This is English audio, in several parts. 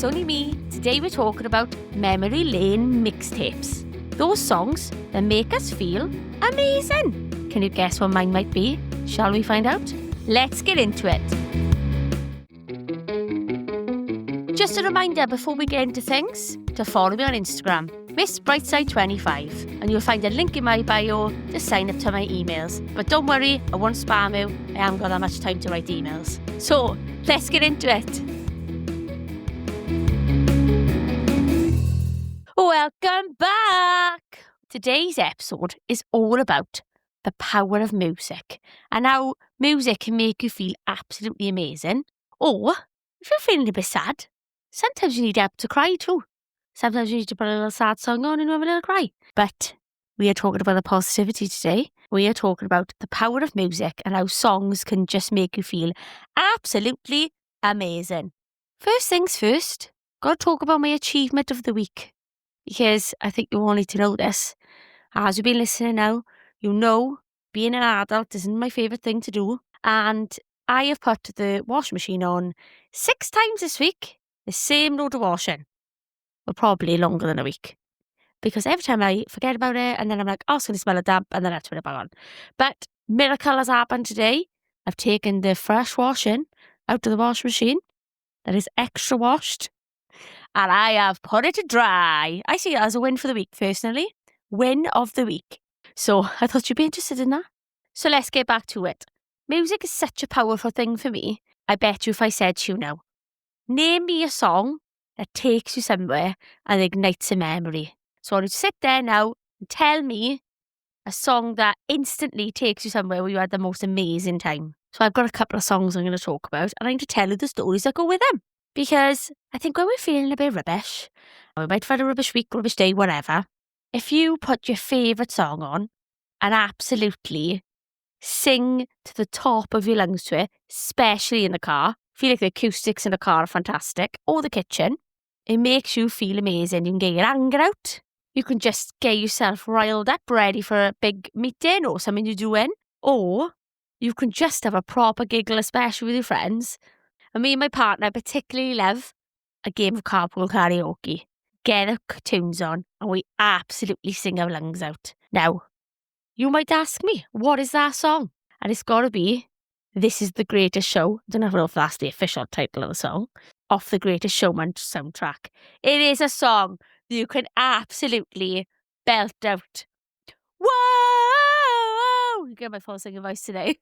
it's only me. Today we're talking about memory lane mixtapes. Those songs that make us feel amazing. Can you guess what mine might be? Shall we find out? Let's get into it. Just a reminder before we get into things, to follow me on Instagram, Miss Brightside25, and you'll find a link in my bio to sign up to my emails. But don't worry, I won't spam you. I haven't got that much time to write emails. So, let's get into it. Welcome back! Today's episode is all about the power of music and how music can make you feel absolutely amazing. Or, if you're feeling a bit sad, sometimes you need help to cry too. Sometimes you need to put a little sad song on and have a little cry. But we are talking about the positivity today. We are talking about the power of music and how songs can just make you feel absolutely amazing. First things first, got to talk about my achievement of the week. Because I think you all need to know this. As you've been listening now, you know being an adult isn't my favourite thing to do. And I have put the washing machine on 6 times this week. The same load of washing. Well, probably longer than a week. Because every time I forget about it and then I'm like, oh, it's going to smell of damp, and then I turn it back on. But miracle has happened today. I've taken the fresh washing out of the washing machine that is extra washed. And I have put it to dry. I see it as a win for the week, personally. Win of the week. So I thought you'd be interested in that. So let's get back to it. Music is such a powerful thing for me. I bet you if I said to you now, name me a song that takes you somewhere and ignites a memory. So I want you to sit there now and tell me a song that instantly takes you somewhere where you had the most amazing time. So I've got a couple of songs I'm going to talk about, and I'm going to tell you the stories that go with them. Because I think when we're feeling a bit rubbish, or we might have had a rubbish week, rubbish day, whatever, if you put your favourite song on and absolutely sing to the top of your lungs to it, especially in the car, feel like the acoustics in the car are fantastic, or the kitchen, it makes you feel amazing. You can get your anger out. You can just get yourself riled up, ready for a big meeting or something you're doing. Or you can just have a proper giggle, especially with your friends. And me and my partner particularly love a game of carpool karaoke. Get the tunes on and we absolutely sing our lungs out. Now, you might ask me, what is that song? And it's got to be This Is the Greatest Show. I don't know if that's the official title of the song. Off the Greatest Showman soundtrack. It is a song that you can absolutely belt out. Whoa! You get my full singing voice today.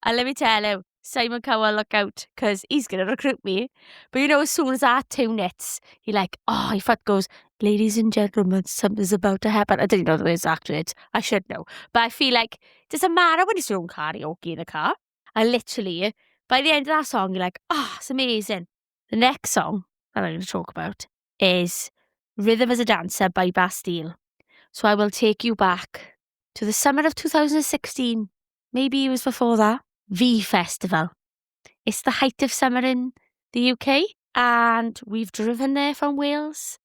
And let me tell you, Simon Cowell, look out, because he's going to recruit me. But you know, as soon as that tune hits, you're like, oh, your foot goes, ladies and gentlemen, something's about to happen. I didn't know the exact words. I should know. But I feel like it doesn't matter when it's your own karaoke in the car. And literally, by the end of that song, you're like, oh, it's amazing. The next song that I'm going to talk about is Rhythm as a Dancer by Bastille. So I will take you back to the summer of 2016. Maybe it was before that. V Festival. It's the height of summer in the UK, and we've driven there from Wales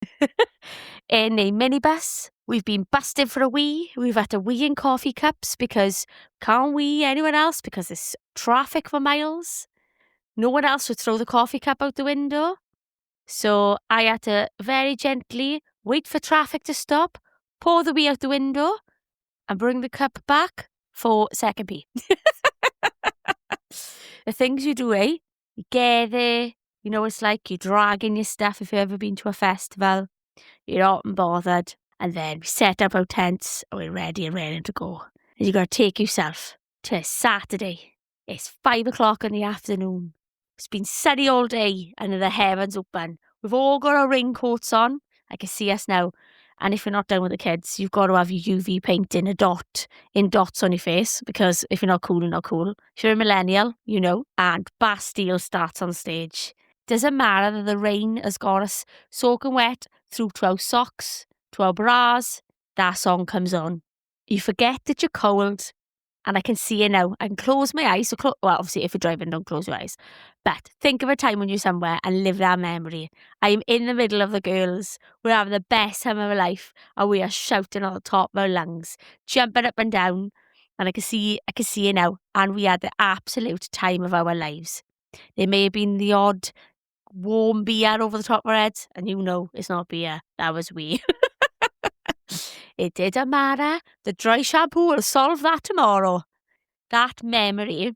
in a minibus. We've been busted for a wee. We've had to wee in coffee cups because can't wee anywhere else because there's traffic for miles. No one else would throw the coffee cup out the window. So I had to very gently wait for traffic to stop, pour the wee out the window, and bring the cup back for second pee. The things you do, eh? You get there, you know, it's like you're dragging your stuff if you've ever been to a festival. You're not bothered. And then we set up our tents and we're ready and ready to go. And you got to take yourself to a Saturday. It's 5 o'clock in the afternoon. It's been sunny all day and the heavens open. We've all got our raincoats on. I can see us now. And if you're not down with the kids, you've got to have your UV paint in dots on your face, because if you're not cool, you're not cool. If you're a millennial, you know. And Bastille starts on stage. Doesn't matter that the rain has got us soaking wet through to our socks, to our bras. That song comes on. You forget that you're cold. And I can see it now. I can close my eyes. Well, obviously, if you're driving, don't close your eyes. But think of a time when you're somewhere and live that memory. I am in the middle of the girls. We're having the best time of our life. And we are shouting on the top of our lungs, jumping up and down. And I can see it now. And we had the absolute time of our lives. There may have been the odd warm beer over the top of our heads, and you know it's not beer. That was we. It didn't matter. The dry shampoo will solve that tomorrow. That memory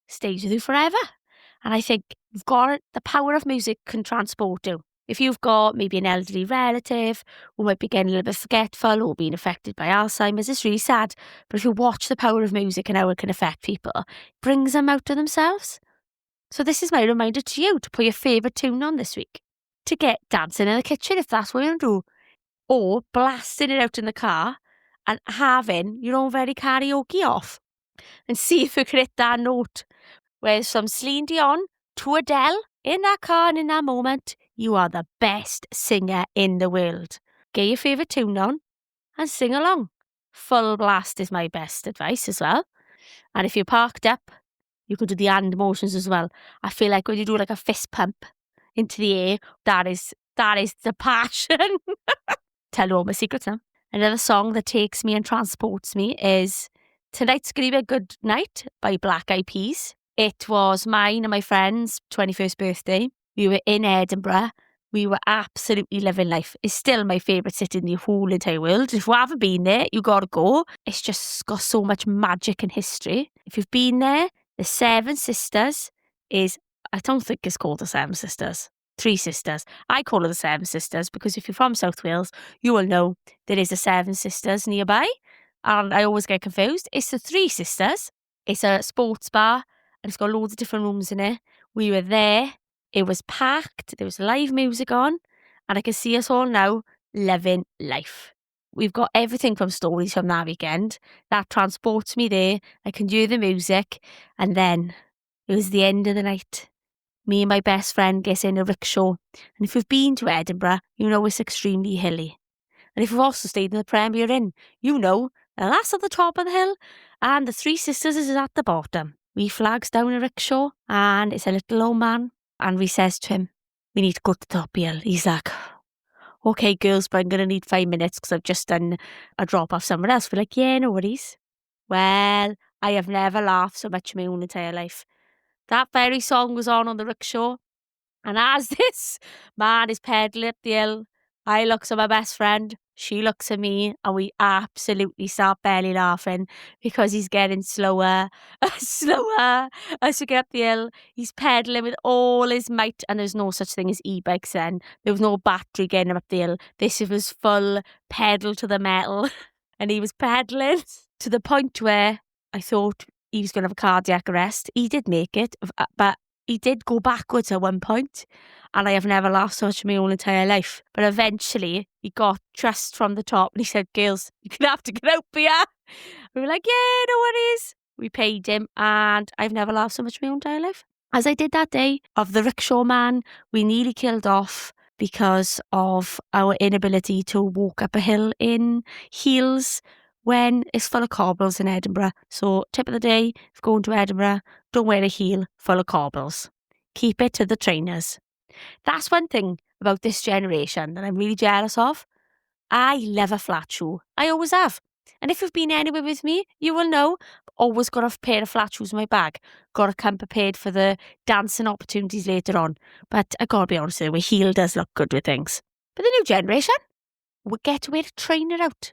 stays with you forever. And I think you've got the power of music can transport you. If you've got maybe an elderly relative who might be getting a little bit forgetful or being affected by Alzheimer's, it's really sad. But if you watch the power of music and how it can affect people, it brings them out to themselves. So this is my reminder to you to put your favourite tune on this week. To get dancing in the kitchen if that's what you want to do. Or blasting it out in the car and having your own very karaoke off. And see if you can hit that note. Whereas from Celine Dion to Adele, in that car and in that moment, you are the best singer in the world. Get your favourite tune on and sing along. Full blast is my best advice as well. And if you're parked up, you could do the hand motions as well. I feel like when you do like a fist pump into the air, that is the passion. Tell you all my secrets now. Another song that takes me and transports me is Tonight's Gonna Be a Good Night by Black Eyed Peas. It was mine and my friend's 21st birthday. We were in Edinburgh. We were absolutely living life. It's still my favourite city in the whole entire world. If you haven't been there, you got to go. It's just got so much magic and history. If you've been there, the Seven Sisters is, I don't think it's called the Seven Sisters. Three Sisters. I call it the Seven Sisters because if you're from South Wales, you will know there is a Seven Sisters nearby. And I always get confused. It's the Three Sisters. It's a sports bar and it's got loads of different rooms in it. We were there. It was packed. There was live music on. And I can see us all now living life. We've got everything from stories from that weekend. That transports me there. I can do the music. And then it was the end of the night. Me and my best friend gets in a rickshaw. And if you've been to Edinburgh, you know it's extremely hilly. And if you've also stayed in the Premier Inn, you know that's at the top of the hill and the Three Sisters is at the bottom. We flags down a rickshaw and it's a little old man and we says to him, we need to go to the top of the hill. He's like, okay girls, but I'm going to need 5 minutes because I've just done a drop off somewhere else. We're like, yeah, no worries. Well, I have never laughed so much in my own entire life. That very song was on the rickshaw. And as this man is pedalling up the hill, I looks at my best friend, she looks at me, and we absolutely start belly laughing because he's getting slower and slower as we get up the hill. He's pedaling with all his might, and there's no such thing as e-bikes then. There was no battery getting him up the hill. This was full pedal to the metal, and he was pedaling to the point where I thought he was going to have a cardiac arrest. He did make it, but he did go backwards at one point, and I have never laughed so much in my whole entire life. But eventually, he got trussed from the top, and he said, girls, you're going to have to get out here. We were like, yeah, no worries. We paid him, and I've never laughed so much in my whole entire life. As I did that day of the rickshaw man, we nearly killed off because of our inability to walk up a hill in heels when it's full of cobbles in Edinburgh. So tip of the day, if you're going to Edinburgh, don't wear a heel full of cobbles. Keep it to the trainers. That's one thing about this generation that I'm really jealous of. I love a flat shoe. I always have. And if you've been anywhere with me, you will know, always got a pair of flat shoes in my bag. Got to come prepared for the dancing opportunities later on. But I got to be honest with you, a heel does look good with things. But the new generation, we get to wear a trainer out.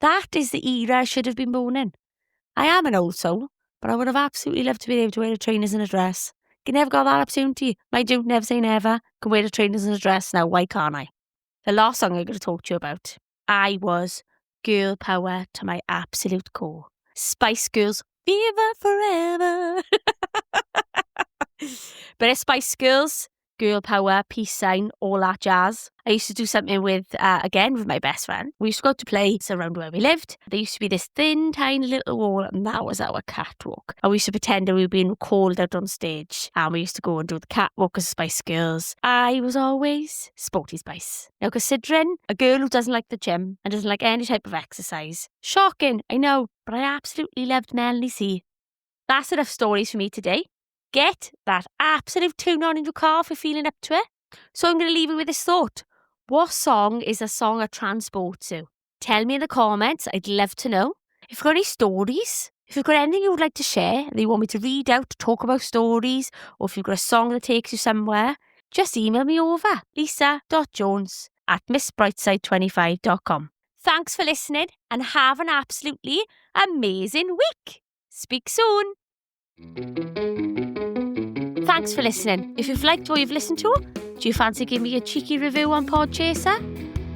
That is the era I should have been born in. I am an old soul, but I would have absolutely loved to be able to wear the trainers in a dress. You never got that opportunity. Mind you, never say never. Can wear the trainers in a dress now, why can't I? The last song I'm going to talk to you about, I was girl power to my absolute core. Spice Girls, Viva Forever. But it's Spice Girls, girl power, peace sign, all that jazz. I used to do something with my best friend. We used to go to plays around where we lived. There used to be this thin, tiny little wall, and that was our catwalk. And we used to pretend that we were being called out on stage. And we used to go and do the catwalk as Spice Girls. I was always Sporty Spice. Now, considering a girl who doesn't like the gym and doesn't like any type of exercise, shocking, I know, but I absolutely loved Melanie C. That's enough stories for me today. Get that absolute tune on in your car if you're feeling up to it. So I'm going to leave you with this thought. What song is a song that transports you? Tell me in the comments. I'd love to know. If you've got any stories, if you've got anything you would like to share that you want me to read out, talk about stories, or if you've got a song that takes you somewhere, just email me over, lisa.jones@missbrightside25.com. Thanks for listening and have an absolutely amazing week. Speak soon. Thanks for listening. If you've liked what you've listened to, do you fancy giving me a cheeky review on Podchaser?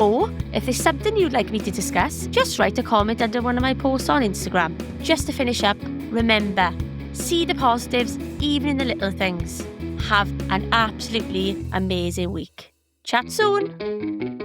Or if there's something you'd like me to discuss, just write a comment under one of my posts on Instagram. Just to finish up, remember, see the positives even in the little things. Have an absolutely amazing week. Chat soon.